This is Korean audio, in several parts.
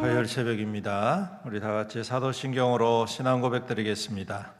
화요일 새벽입니다. 우리 다 같이 사도신경으로 신앙 고백드리겠습니다.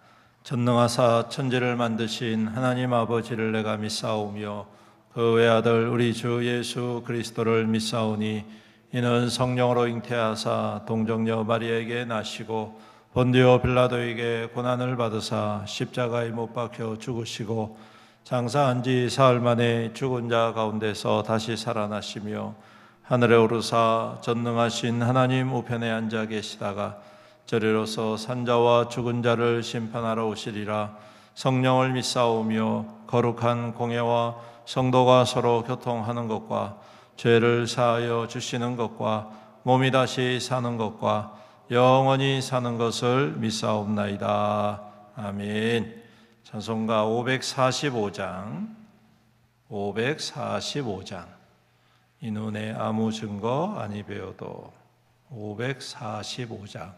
전능하사 천지를 만드신 하나님 아버지를 내가 믿사오며 그 외아들 우리 주 예수 그리스도를 믿사오니 이는 성령으로 잉태하사 동정녀 마리아에게 나시고 본디오 빌라도에게 고난을 받으사 십자가에 못 박혀 죽으시고 장사한 지 사흘 만에 죽은 자 가운데서 다시 살아나시며 하늘에 오르사 전능하신 하나님 우편에 앉아 계시다가 저리로서 산자와 죽은 자를 심판하러 오시리라. 성령을 믿사오며 거룩한 공예와 성도가 서로 교통하는 것과 죄를 사하여 주시는 것과 몸이 다시 사는 것과 영원히 사는 것을 믿사옵나이다. 아멘. 찬송가 545장 이 눈에 아무 증거 아니 배워도 545장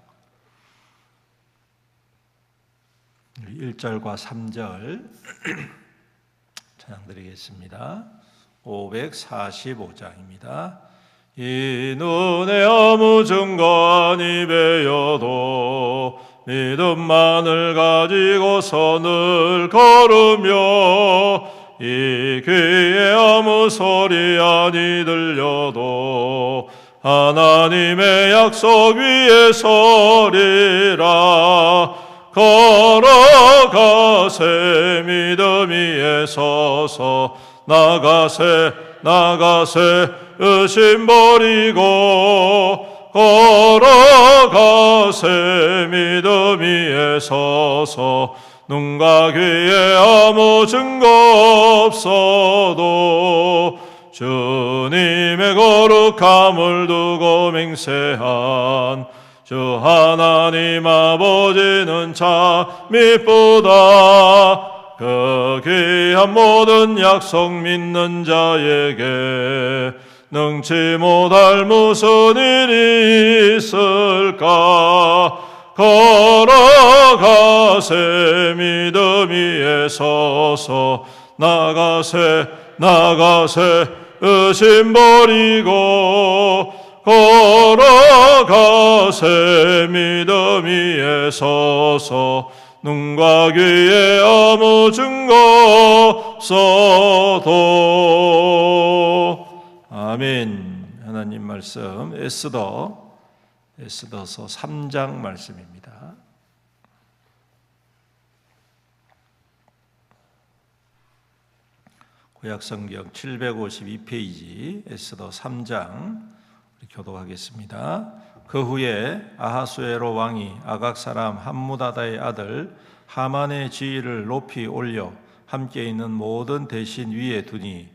1절과 3절 찬양 드리겠습니다. 545장입니다. 이 눈에 아무 증거 아니 배워도 믿음만을 가지고서 늘 걸으며 이 귀에 아무 소리 아니 들려도 하나님의 약속 위에 서리라. 걸어가세 믿음 위에 서서 나가세 의심 버리고 걸어가세 믿음 위에 서서 눈과 귀에 아무 증거 없어도 주님의 거룩함을 두고 맹세한 주 하나님 아버지는 참 미쁘다. 그 귀한 모든 약속 믿는 자에게 능치 못할 무슨 일이 있을까. 걸어가세 믿음 위에 서서 나가세 의심 버리고 걸어가세 믿음 위에 서서 눈과 귀에 아무 증거 없어도. 아멘. 하나님 말씀 에스더서 3장 말씀입니다. 구약성경 752페이지 에스더 3장 교독하겠습니다. 그 후에 아하수에로 왕이 아각 사람 함무다다의 아들 하만의 지위를 높이 올려 함께 있는 모든 대신 위에 두니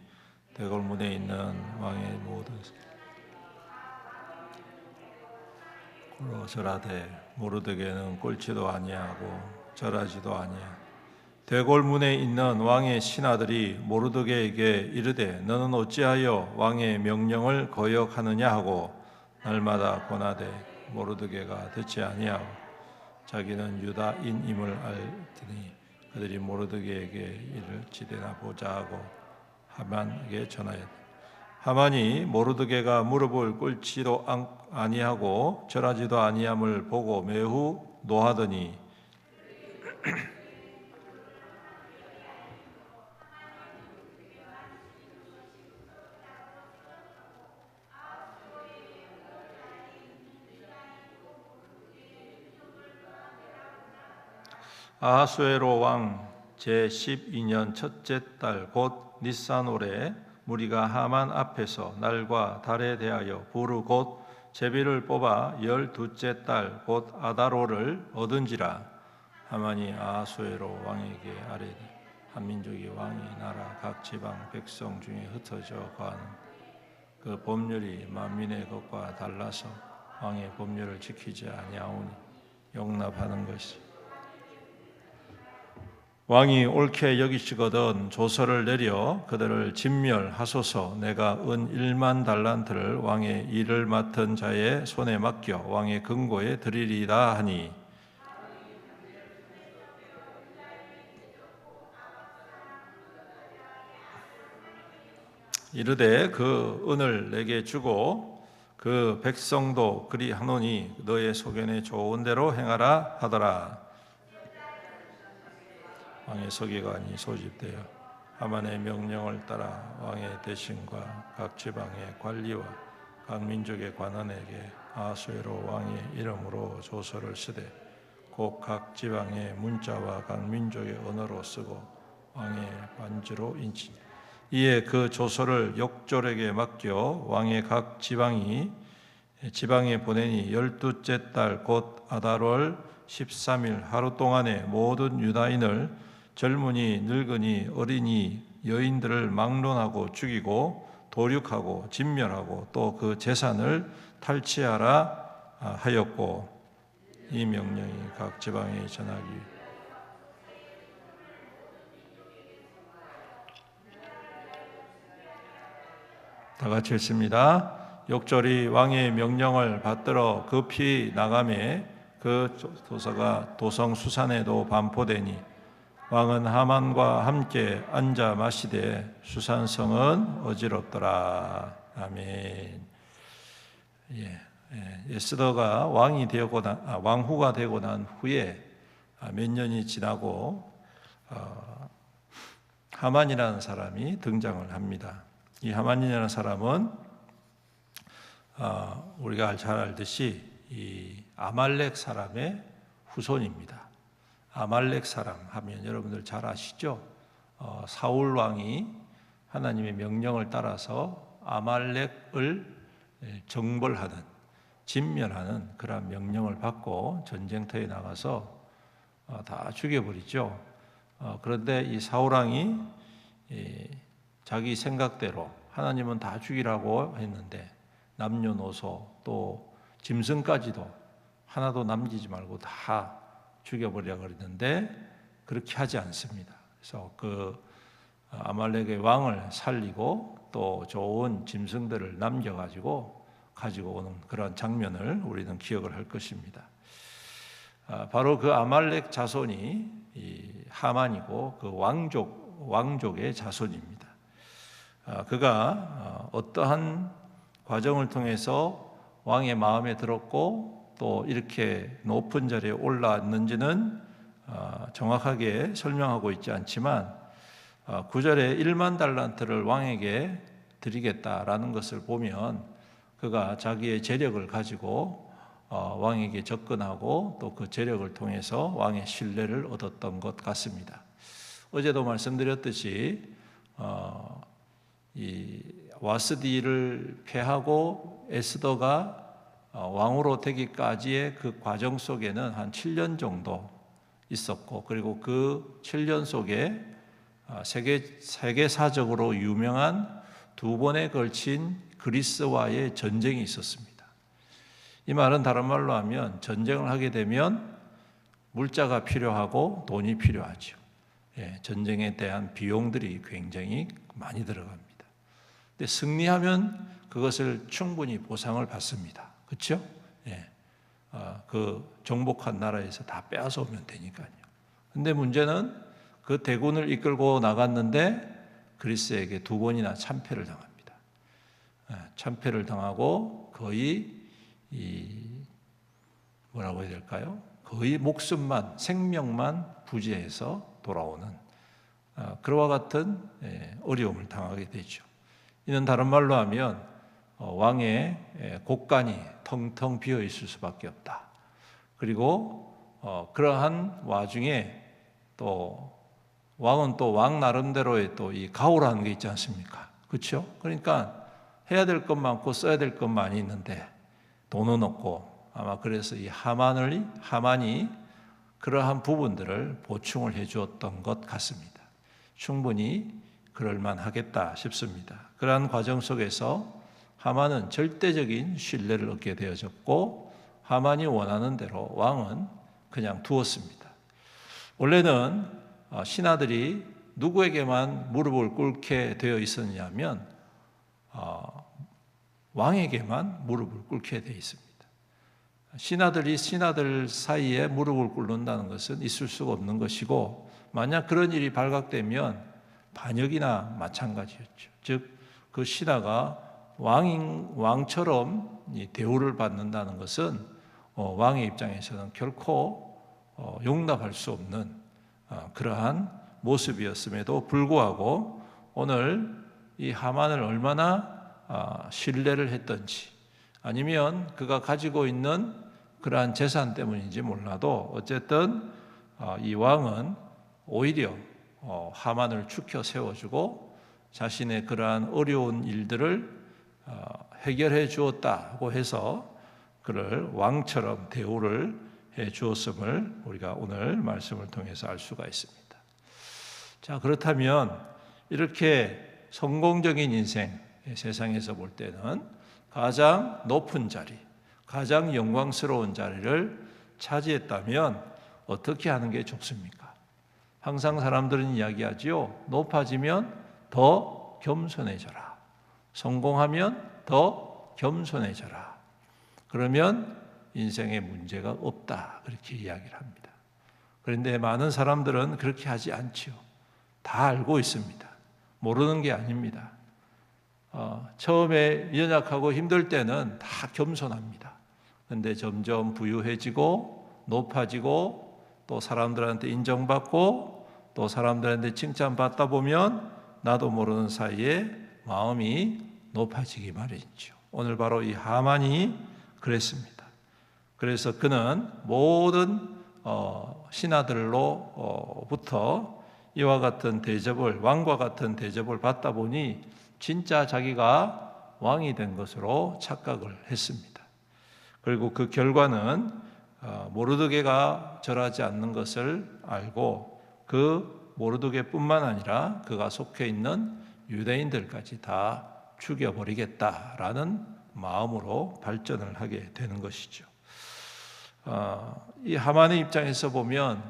대궐문에 있는 왕의 모든 꼴로 절하되 모르드게는 꼴지도 아니하고 절하지도 아니하고 대궐문에 있는 왕의 신하들이 모르드게에게 이르되 너는 어찌하여 왕의 명령을 거역하느냐 하고 날마다 고나되 모르드게가 듣지 아니하고 자기는 유다인임을 알더니 그들이 모르드게에게 이를 지대나 보자 하고 하만에게 전하였다. 하만이 모르드게가 무릎을 꿇지도 아니하고 절하지도 아니함을 보고 매우 노하더니 아하수에로 왕 제12년 첫째 달 곧 니산올에 무리가 하만 앞에서 날과 달에 대하여 부르 곧 제비를 뽑아 12째 달 곧 아다로를 얻은지라. 하만이 아하수에로 왕에게 아뢰되 한 민족이 왕이 나라 각 지방 백성 중에 흩어져 가는 그 법률이 만민의 것과 달라서 왕의 법률을 지키지 아니하오니 용납하는 것이 왕이 옳게 여기시거든 조서를 내려 그들을 진멸하소서. 내가 은 1만 달란트를 왕의 일을 맡은 자의 손에 맡겨 왕의 금고에 드리리다 하니 이르되 그 은을 내게 주고 그 백성도 그리 하노니 너의 소견에 좋은 대로 행하라 하더라. 왕의 서기관이 소집되어 하만의 명령을 따라 왕의 대신과 각 지방의 관리와 각 민족의 관원에게 아수에로 왕의 이름으로 조서를 쓰되 곧 각 지방의 문자와 각 민족의 언어로 쓰고 왕의 반지로 인치니 이에 그 조서를 역졸에게 맡겨 왕의 각 지방에 보내니 12째 달 곧 아달월 13일 하루 동안에 모든 유다인을 젊은이, 늙은이, 어린이, 여인들을 막론하고 죽이고 도륙하고 진멸하고 또 그 재산을 탈취하라 하였고 이 명령이 각 지방에 전하기 다 같이 했습니다. 역졸이 왕의 명령을 받들어 급히 나가매 그 도서가 도성 수산에도 반포되니 왕은 하만과 함께 앉아 마시되 수산성은 어지럽더라. 아멘. 에스더가 왕후가 되고 난 후에 몇 년이 지나고 하만이라는 사람이 등장을 합니다. 이 하만이라는 사람은 우리가 잘 알듯이 이 아말렉 사람의 후손입니다. 아말렉 사람 하면 여러분들 잘 아시죠? 사울 왕이 하나님의 명령을 따라서 아말렉을 정벌하는, 진멸하는 그런 명령을 받고 전쟁터에 나가서 다 죽여버리죠. 그런데 이 사울 왕이 자기 생각대로 하나님은 다 죽이라고 했는데 남녀노소 또 짐승까지도 하나도 남기지 말고 다 죽여버리려고 그랬는데 그렇게 하지 않습니다. 그래서 그 아말렉의 왕을 살리고 또 좋은 짐승들을 남겨가지고 가지고 오는 그런 장면을 우리는 기억을 할 것입니다. 바로 그 아말렉 자손이 이 하만이고 그 왕족의 자손입니다. 그가 어떠한 과정을 통해서 왕의 마음에 들었고 또 이렇게 높은 자리에 올라왔는지는 정확하게 설명하고 있지 않지만 9절에 1만 달란트를 왕에게 드리겠다라는 것을 보면 그가 자기의 재력을 가지고 왕에게 접근하고 또 그 재력을 통해서 왕의 신뢰를 얻었던 것 같습니다. 어제도 말씀드렸듯이 이 와스디를 패하고 에스더가 왕으로 되기까지의 그 과정 속에는 한 7년 정도 있었고 그리고 그 7년 속에 세계사적으로 유명한 두 번에 걸친 그리스와의 전쟁이 있었습니다. 이 말은 다른 말로 하면 전쟁을 하게 되면 물자가 필요하고 돈이 필요하죠. 전쟁에 대한 비용들이 굉장히 많이 들어갑니다. 근데 승리하면 그것을 충분히 보상을 받습니다. 그렇죠? 그 정복한 나라에서 다 빼앗아 오면 되니까요. 근데 문제는 그 대군을 이끌고 나갔는데 그리스에게 두 번이나 참패를 당합니다. 참패를 당하고 거의 뭐라고 해야 될까요? 거의 목숨만, 생명만 부지해서 돌아오는 그와 같은 어려움을 당하게 되죠. 이는 다른 말로 하면 왕의 곳간이 텅텅 비어 있을 수밖에 없다. 그리고 그러한 와중에 또 왕은 또 왕 나름대로의 또 이 가오라는 게 있지 않습니까? 그렇죠? 그러니까 해야 될 것 많고 써야 될 것 많이 있는데 돈은 없고 아마 그래서 이 하만이 그러한 부분들을 보충을 해 주었던 것 같습니다. 충분히 그럴 만하겠다 싶습니다. 그러한 과정 속에서 하만은 절대적인 신뢰를 얻게 되어졌고 하만이 원하는 대로 왕은 그냥 두었습니다. 원래는 신하들이 누구에게만 무릎을 꿇게 되어 있었냐면 왕에게만 무릎을 꿇게 되어 있습니다. 신하들이 신하들 사이에 무릎을 꿇는다는 것은 있을 수가 없는 것이고 만약 그런 일이 발각되면 반역이나 마찬가지였죠. 즉 그 신하가 왕처럼 이 대우를 받는다는 것은 왕의 입장에서는 결코 용납할 수 없는 그러한 모습이었음에도 불구하고 오늘 이 하만을 얼마나 신뢰를 했던지, 아니면 그가 가지고 있는 그러한 재산 때문인지 몰라도 어쨌든 이 왕은 오히려 하만을 추켜 세워주고 자신의 그러한 어려운 일들을 해결해 주었다고 해서 그를 왕처럼 대우를 해 주었음을 우리가 오늘 말씀을 통해서 알 수가 있습니다. 자, 그렇다면 이렇게 성공적인 인생, 세상에서 볼 때는 가장 높은 자리, 가장 영광스러운 자리를 차지했다면 어떻게 하는 게 좋습니까? 항상 사람들은 이야기하지요. 높아지면 더 겸손해져라. 성공하면 더 겸손해져라. 그러면 인생에 문제가 없다. 그렇게 이야기를 합니다. 그런데 많은 사람들은 그렇게 하지 않지요. 다 알고 있습니다. 모르는 게 아닙니다. 처음에 연약하고 힘들 때는 다 겸손합니다. 그런데 점점 부유해지고 높아지고 또 사람들한테 인정받고 또 사람들한테 칭찬받다 보면 나도 모르는 사이에 마음이 높아지기 마련이죠. 오늘 바로 이 하만이 그랬습니다. 그래서 그는 모든 신하들로부터 이와 같은 대접을, 왕과 같은 대접을 받다 보니 진짜 자기가 왕이 된 것으로 착각을 했습니다. 그리고 그 결과는 모르드게가 절하지 않는 것을 알고 그 모르드게뿐만 아니라 그가 속해 있는 유대인들까지 다 죽여버리겠다라는 마음으로 발전을 하게 되는 것이죠. 이 하만의 입장에서 보면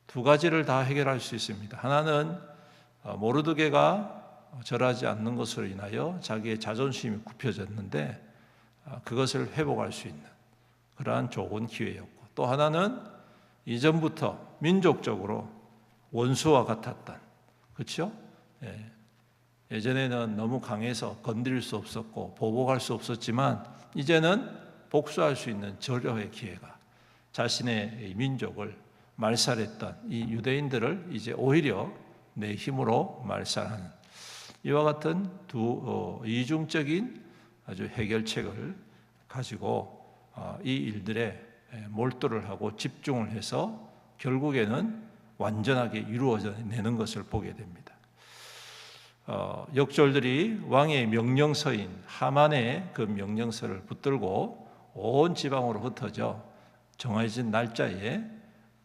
두 가지를 다 해결할 수 있습니다. 하나는 모르드게가 절하지 않는 것으로 인하여 자기의 자존심이 굽혀졌는데 그것을 회복할 수 있는 그러한 좋은 기회였고, 또 하나는 이전부터 민족적으로 원수와 같았던, 그렇죠? 예전에는 너무 강해서 건드릴 수 없었고 보복할 수 없었지만 이제는 복수할 수 있는 절호의 기회가, 자신의 민족을 말살했던 이 유대인들을 이제 오히려 내 힘으로 말살하는 이와 같은 두 이중적인 아주 해결책을 가지고 이 일들에 몰두를 하고 집중을 해서 결국에는 완전하게 이루어내는 것을 보게 됩니다. 역졸들이 왕의 명령서인 하만의 그 명령서를 붙들고 온 지방으로 흩어져 정해진 날짜에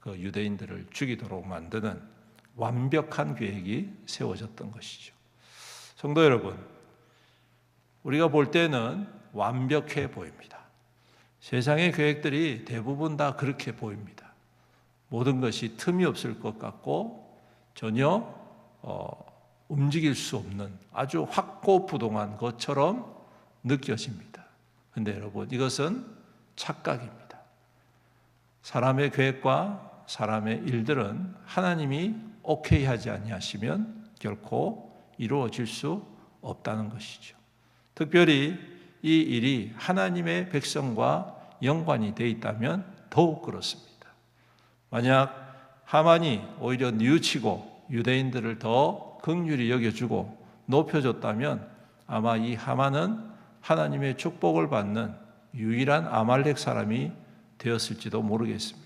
그 유대인들을 죽이도록 만드는 완벽한 계획이 세워졌던 것이죠. 성도 여러분, 우리가 볼 때는 완벽해 보입니다. 세상의 계획들이 대부분 다 그렇게 보입니다. 모든 것이 틈이 없을 것 같고 전혀 움직일 수 없는 아주 확고부동한 것처럼 느껴집니다. 그런데 여러분, 이것은 착각입니다. 사람의 계획과 사람의 일들은 하나님이 오케이 하지 아니하시면 결코 이루어질 수 없다는 것이죠. 특별히 이 일이 하나님의 백성과 연관이 되어 있다면 더욱 그렇습니다. 만약 하만이 오히려 뉘우치고 유대인들을 더 긍휼히 여겨주고 높여줬다면 아마 이 하만은 하나님의 축복을 받는 유일한 아말렉 사람이 되었을지도 모르겠습니다.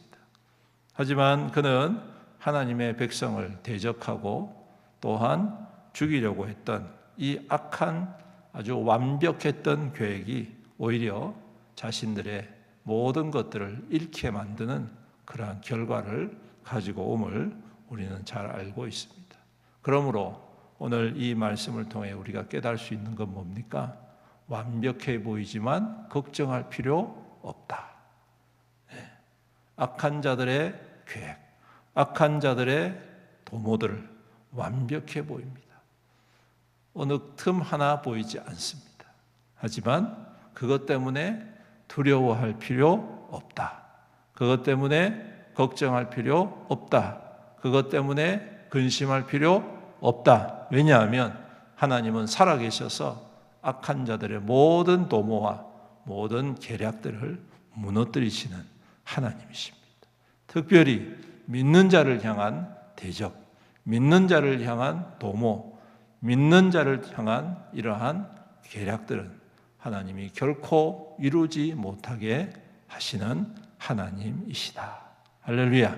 하지만 그는 하나님의 백성을 대적하고 또한 죽이려고 했던 이 악한 아주 완벽했던 계획이 오히려 자신들의 모든 것들을 잃게 만드는 그러한 결과를 가지고 옴을 우리는 잘 알고 있습니다. 그러므로 오늘 이 말씀을 통해 우리가 깨달을 수 있는 건 뭡니까? 완벽해 보이지만 걱정할 필요 없다. 악한 자들의 계획, 악한 자들의 도모들 완벽해 보입니다. 어느 틈 하나 보이지 않습니다. 하지만 그것 때문에 두려워할 필요 없다. 그것 때문에 걱정할 필요 없다. 그것 때문에 근심할 필요 없다. 왜냐하면 하나님은 살아계셔서 악한 자들의 모든 도모와 모든 계략들을 무너뜨리시는 하나님이십니다. 특별히 믿는 자를 향한 대적, 믿는 자를 향한 도모, 믿는 자를 향한 이러한 계략들은 하나님이 결코 이루지 못하게 하시는 하나님이시다. 할렐루야.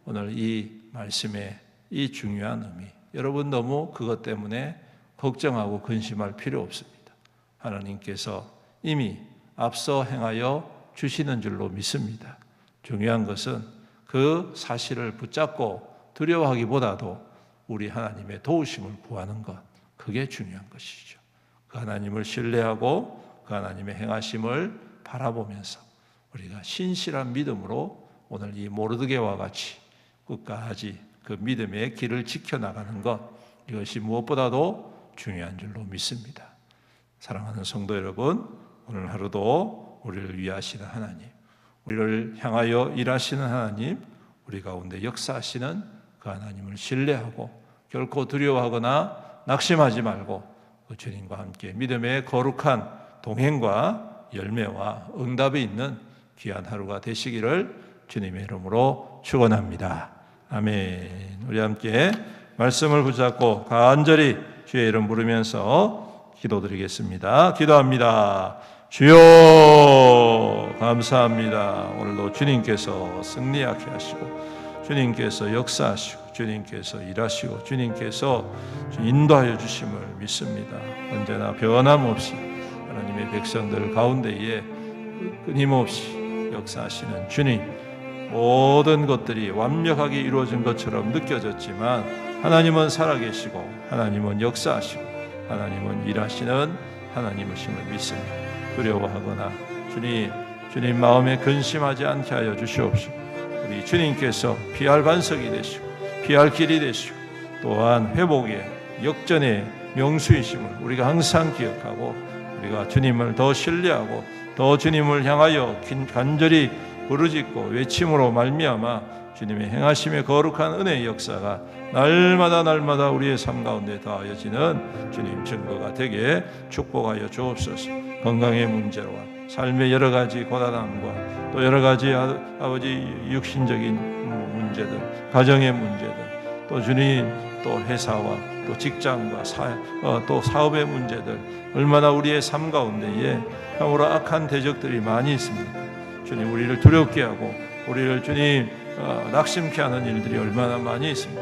오늘 이 말씀의 이 중요한 의미, 여러분 너무 그것 때문에 걱정하고 근심할 필요 없습니다. 하나님께서 이미 앞서 행하여 주시는 줄로 믿습니다. 중요한 것은 그 사실을 붙잡고 두려워하기보다도 우리 하나님의 도우심을 구하는 것, 그게 중요한 것이죠. 그 하나님을 신뢰하고 그 하나님의 행하심을 바라보면서 우리가 신실한 믿음으로 오늘 이 모르드게와 같이 끝까지 그 믿음의 길을 지켜나가는 것, 이것이 무엇보다도 중요한 줄로 믿습니다. 사랑하는 성도 여러분, 오늘 하루도 우리를 위하시는 하나님, 우리를 향하여 일하시는 하나님, 우리 가운데 역사하시는 그 하나님을 신뢰하고 결코 두려워하거나 낙심하지 말고 그 주님과 함께 믿음의 거룩한 동행과 열매와 응답이 있는 귀한 하루가 되시기를 주님의 이름으로 축원합니다. 아멘. 우리 함께 말씀을 붙잡고 간절히 주의 이름 부르면서 기도드리겠습니다. 기도합니다. 주여 감사합니다. 오늘도 주님께서 승리하게 하시고 주님께서 역사하시고 주님께서 일하시고 주님께서 인도하여 주심을 믿습니다. 언제나 변함없이 하나님의 백성들 가운데에 끊임없이 역사하시는 주님, 모든 것들이 완벽하게 이루어진 것처럼 느껴졌지만 하나님은 살아계시고 하나님은 역사하시고 하나님은 일하시는 하나님이심을 믿습니다. 두려워하거나 주님 마음에 근심하지 않게 하여 주시옵시고 우리 주님께서 피할 반석이 되시고 피할 길이 되시고 또한 회복의 역전의 명수이심을 우리가 항상 기억하고 우리가 주님을 더 신뢰하고 더 주님을 향하여 간절히 부르짖고 외침으로 말미암아 주님의 행하심의 거룩한 은혜의 역사가 날마다 우리의 삶 가운데 더하여지는 주님 증거가 되게 축복하여 주옵소서. 건강의 문제와 삶의 여러 가지 고단함과 또 여러 가지 아버지 육신적인 문제들, 가정의 문제들, 또 주님 또 회사와 또 직장과 또 사업의 문제들, 얼마나 우리의 삶 가운데에 참으로 악한 대적들이 많이 있습니다. 주님, 우리를 두렵게 하고 우리를 주님 낙심케 하는 일들이 얼마나 많이 있습니다.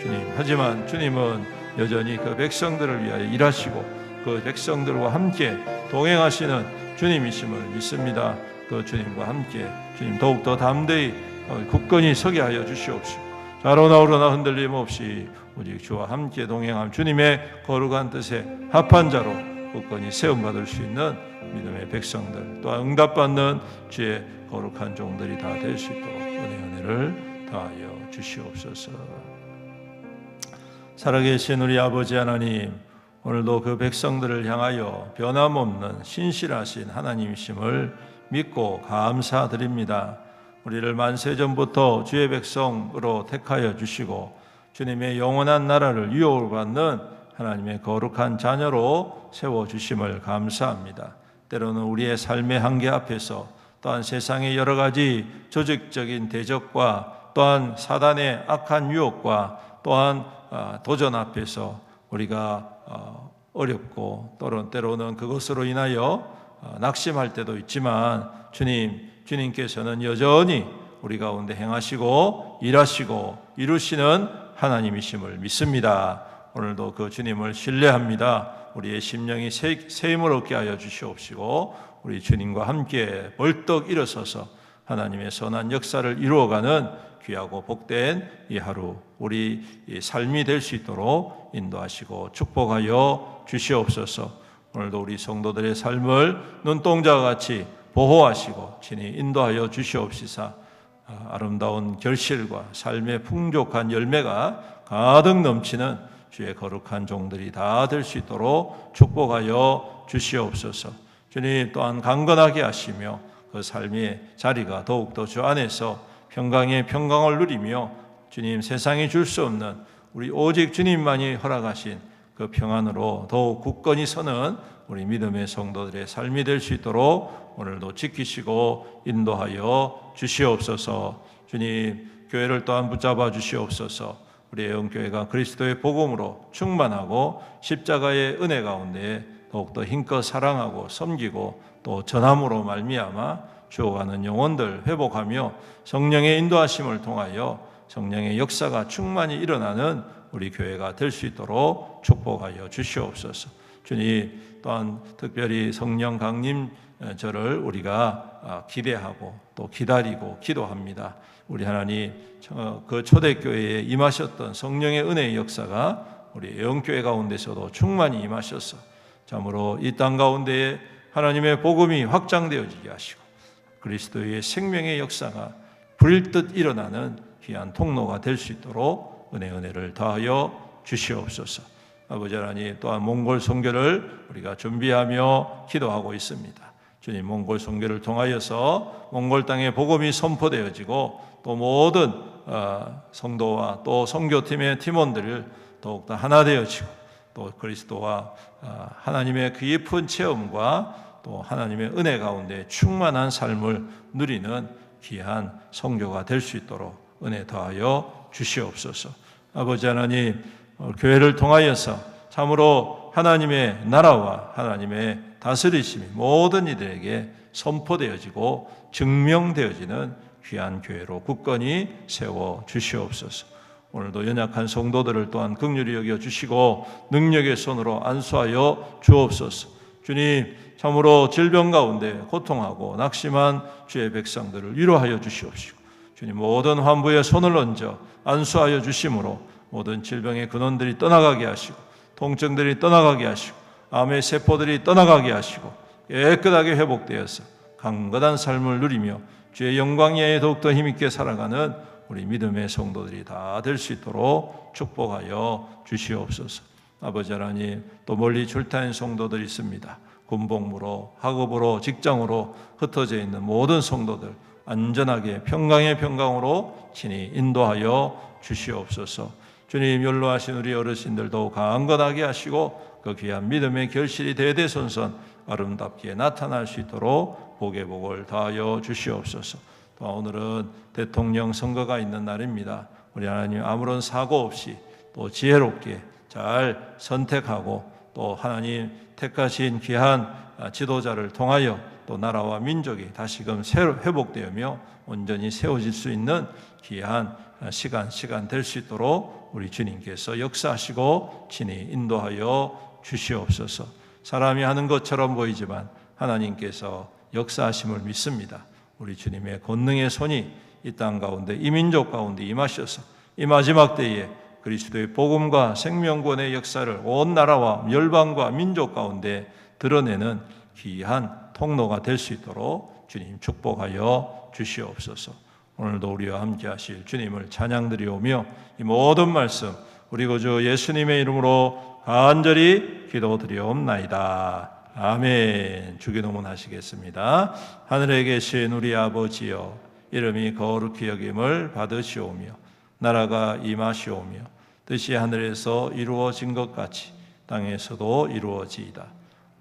주님, 하지만 주님은 여전히 그 백성들을 위하여 일하시고 그 백성들과 함께 동행하시는 주님이심을 믿습니다. 그 주님과 함께 주님 더욱더 담대히 굳건히 서게 하여 주시옵시고 좌로나 우로나 흔들림 없이 오직 주와 함께 동행함 주님의 거룩한 뜻에 합한 자로 굳건히 세움받을 수 있는 믿음의 백성들, 또한 응답받는 주의 거룩한 종들이 다 될 수 있도록 은혜를 더하여 주시옵소서. 살아계신 우리 아버지 하나님, 오늘도 그 백성들을 향하여 변함없는 신실하신 하나님이심을 믿고 감사드립니다. 우리를 만세전부터 주의 백성으로 택하여 주시고 주님의 영원한 나라를 유업을 받는 하나님의 거룩한 자녀로 세워주심을 감사합니다. 때로는 우리의 삶의 한계 앞에서 또한 세상의 여러 가지 조직적인 대적과 또한 사단의 악한 유혹과 또한 도전 앞에서 우리가 어렵고 때로는 그것으로 인하여 낙심할 때도 있지만 주님께서는 여전히 우리 가운데 행하시고 일하시고 이루시는 하나님이심을 믿습니다. 오늘도 그 주님을 신뢰합니다. 우리의 심령이 새 힘을 얻게 하여 주시옵시고 우리 주님과 함께 벌떡 일어서서 하나님의 선한 역사를 이루어가는 귀하고 복된 이 하루 우리 삶이 될 수 있도록 인도하시고 축복하여 주시옵소서. 오늘도 우리 성도들의 삶을 눈동자와 같이 보호하시고 친히 인도하여 주시옵시사 아름다운 결실과 삶의 풍족한 열매가 가득 넘치는 주의 거룩한 종들이 다 될 수 있도록 축복하여 주시옵소서. 주님 또한 강건하게 하시며 그 삶의 자리가 더욱더 주 안에서 평강의 평강을 누리며 주님 세상이 줄 수 없는 우리 오직 주님만이 허락하신 그 평안으로 더욱 굳건히 서는 우리 믿음의 성도들의 삶이 될 수 있도록 오늘도 지키시고 인도하여 주시옵소서. 주님, 교회를 또한 붙잡아 주시옵소서. 우리 애원교회가 그리스도의 복음으로 충만하고 십자가의 은혜 가운데 더욱더 힘껏 사랑하고 섬기고 또 전함으로 말미암아 죽어가는 영혼들 회복하며 성령의 인도하심을 통하여 성령의 역사가 충만히 일어나는 우리 교회가 될 수 있도록 축복하여 주시옵소서. 주님, 또한 특별히 성령 강림절을 우리가 기대하고 또 기다리고 기도합니다. 우리 하나님, 그 초대교회에 임하셨던 성령의 은혜의 역사가 우리 애원교회 가운데서도 충만히 임하셔서 참으로 이 땅 가운데에 하나님의 복음이 확장되어지게 하시고 그리스도의 생명의 역사가 불듯 일어나는 귀한 통로가 될 수 있도록 은혜를 더하여 주시옵소서. 아버지 하나님, 또한 몽골 선교를 우리가 준비하며 기도하고 있습니다. 주님, 몽골 선교를 통하여서 몽골 땅에 복음이 선포되어지고 또 모든 성도와 또 선교팀의 팀원들을 더욱더 하나 되어지고 또 그리스도와 하나님의 그 깊은 체험과 또 하나님의 은혜 가운데 충만한 삶을 누리는 귀한 선교가 될 수 있도록 은혜 더하여 주시옵소서. 아버지 하나님, 교회를 통하여서 참으로 하나님의 나라와 하나님의 다스리심이 모든 이들에게 선포되어지고 증명되어지는 귀한 교회로 굳건히 세워 주시옵소서. 오늘도 연약한 성도들을 또한 긍휼히 여겨 주시고 능력의 손으로 안수하여 주옵소서. 주님, 참으로 질병 가운데 고통하고 낙심한 주의 백성들을 위로하여 주시옵시고 주님, 모든 환부에 손을 얹어 안수하여 주심으로 모든 질병의 근원들이 떠나가게 하시고 통증들이 떠나가게 하시고 암의 세포들이 떠나가게 하시고 깨끗하게 회복되어서 강건한 삶을 누리며 주의 영광에 더욱더 힘있게 살아가는 우리 믿음의 성도들이 다 될 수 있도록 축복하여 주시옵소서. 아버지 하나님, 또 멀리 출타한 성도들이 있습니다. 군복무로, 학업으로, 직장으로 흩어져 있는 모든 성도들 안전하게 평강의 평강으로 친히 인도하여 주시옵소서. 주님, 연로하신 우리 어르신들도 강건하게 하시고 그 귀한 믿음의 결실이 대대손손 아름답게 나타날 수 있도록 복의 복을 다하여 주시옵소서. 또 오늘은 대통령 선거가 있는 날입니다. 우리 하나님, 아무런 사고 없이 또 지혜롭게 잘 선택하고 또 하나님 택하신 귀한 지도자를 통하여 또 나라와 민족이 다시금 새로 회복되며 온전히 세워질 수 있는 귀한 시간 될 수 있도록 우리 주님께서 역사하시고 친히 인도하여 주시옵소서. 사람이 하는 것처럼 보이지만 하나님께서 역사하심을 믿습니다. 우리 주님의 권능의 손이 이 땅 가운데 이 민족 가운데 임하셔서 이 마지막 때에 그리스도의 복음과 생명권의 역사를 온 나라와 열방과 민족 가운데 드러내는 귀한 통로가 될 수 있도록 주님 축복하여 주시옵소서. 오늘도 우리와 함께 하실 주님을 찬양드리오며 이 모든 말씀 우리 구주 예수님의 이름으로 간절히 기도드리옵나이다. 아멘. 주기도문 하시겠습니다. 하늘에 계신 우리 아버지여, 이름이 거룩히 여김을 받으시오며 나라가 임하시오며 뜻이 하늘에서 이루어진 것 같이 땅에서도 이루어지이다.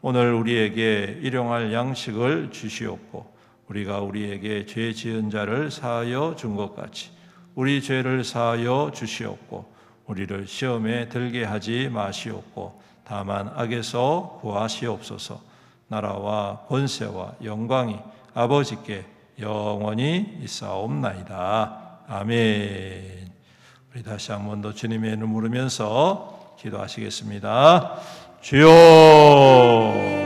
오늘 우리에게 일용할 양식을 주시옵고 우리가 우리에게 죄 지은 자를 사하여 준 것 같이 우리 죄를 사하여 주시옵고 우리를 시험에 들게 하지 마시옵고 다만 악에서 구하시옵소서. 나라와 권세와 영광이 아버지께 영원히 있사옵나이다. 아멘. 우리 다시 한 번 더 주님의 이름을 부르면서 기도하시겠습니다. 주여.